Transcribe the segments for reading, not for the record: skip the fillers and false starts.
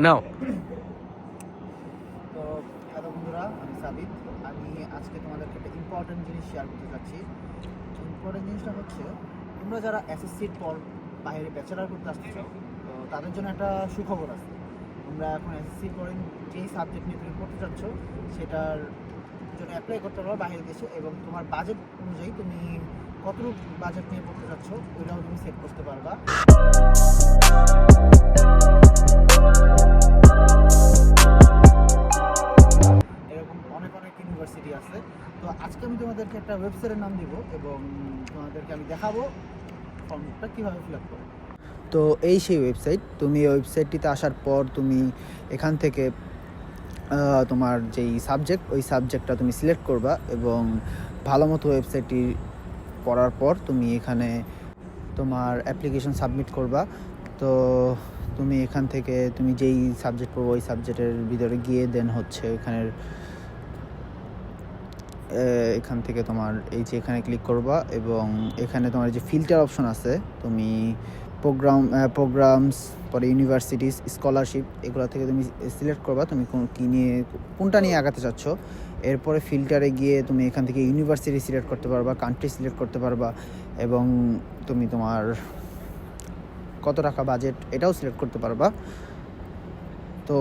নাও। তো হ্যালো বন্ধুরা, আমি সাবিত। আমি আজকে তোমাদেরকে একটা ইম্পর্টেন্ট জিনিস শেয়ার করতে চাচ্ছি। ইম্পর্টেন্ট জিনিসটা হচ্ছে, তোমরা যারা এসএসসির পর বাইরে ব্যাচেলার করতে আসতেছ, তো তাদের জন্য একটা সুখবর আছে। তোমরা এখন এসএসসির পরে যেই সাবজেক্ট নিয়ে তুমি পড়তে চাচ্ছ সেটার জন্য অ্যাপ্লাই করতে পারো বাইরের দেশে, এবং তোমার বাজেট অনুযায়ী তুমি কতটুকু বাজেট নিয়ে পড়তে চাচ্ছ ওইটাও তুমি সেট করতে পারবা। এরকম অনেক অনেক ইউনিভার্সিটি আছে। তো আজকে আমি তোমাদেরকে একটা ওয়েবসাইটের নাম দিব এবং তোমাদেরকে আমি দেখাবো ফর্মটা কীভাবে ফিল আপ করো। তো এই সেই ওয়েবসাইট। তুমি এই ওয়েবসাইটটিতে আসার পর তুমি এখান থেকে তোমার যেই সাবজেক্ট, ওই সাবজেক্টটা তুমি সিলেক্ট করবা এবং ভালো মতো ওয়েবসাইটটি পড়ার পর তুমি এখানে তোমার অ্যাপ্লিকেশন সাবমিট করবা। তো তুমি এখান থেকে তুমি যেই সাবজেক্ট পড়বো ওই সাবজেক্টের ভিতরে গিয়ে দেন হচ্ছে এখান থেকে তোমার এই যে এখানে ক্লিক করবা এবং এখানে তোমার যে ফিল্টার অপশন আছে, তুমি প্রোগ্রামস, পরে ইউনিভার্সিটিস, স্কলারশিপ, এগুলো থেকে তুমি সিলেক্ট করবা তুমি কোনটা নিয়ে আগাতে চাচ্ছ। এরপরে ফিল্টারে গিয়ে তুমি এখান থেকে ইউনিভার্সিটি সিলেক্ট করতে পারবা, কান্ট্রি সিলেক্ট করতে পারবা এবং তুমি তোমার কত টাকা বাজেট এটাও সিলেক্ট করতে পারবা। তো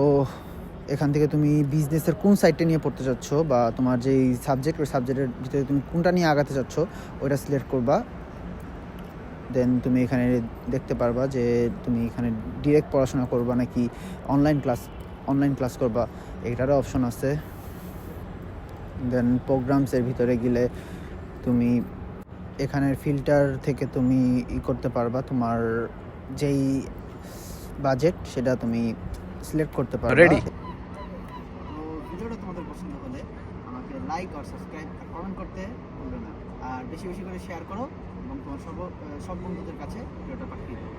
এখান থেকে তুমি বিজনেসের কোন সাইডটা নিয়ে পড়তে চাচ্ছ বা তোমার যেই সাবজেক্ট, ওই সাবজেক্টের ভিতরে তুমি কোনটা নিয়ে আগাতে চাচ্ছ ওইটা সিলেক্ট করবা। দেন তুমি এখানে দেখতে পারবা যে তুমি এখানে ডিরেক্ট পড়াশোনা করবা নাকি অনলাইন ক্লাস করবা, এটারও অপশন আছে। দেন প্রোগ্রামসের ভিতরে গেলে তুমি এখানের ফিল্টার থেকে তুমি করতে পারবা, তোমার যেই বাজেট সেটা তুমি সিলেক্ট করতে পারবা। রেডি। তো ভিডিওটা তোমাদের পছন্দ হলে আমাকে লাইক আর সাবস্ক্রাইব আর কমেন্ট করতে ভুলবে না, আর বেশি বেশি করে শেয়ার করো এবং তোমার সব বন্ধুদের কাছে ভিডিওটা পাঠিয়ে দাও।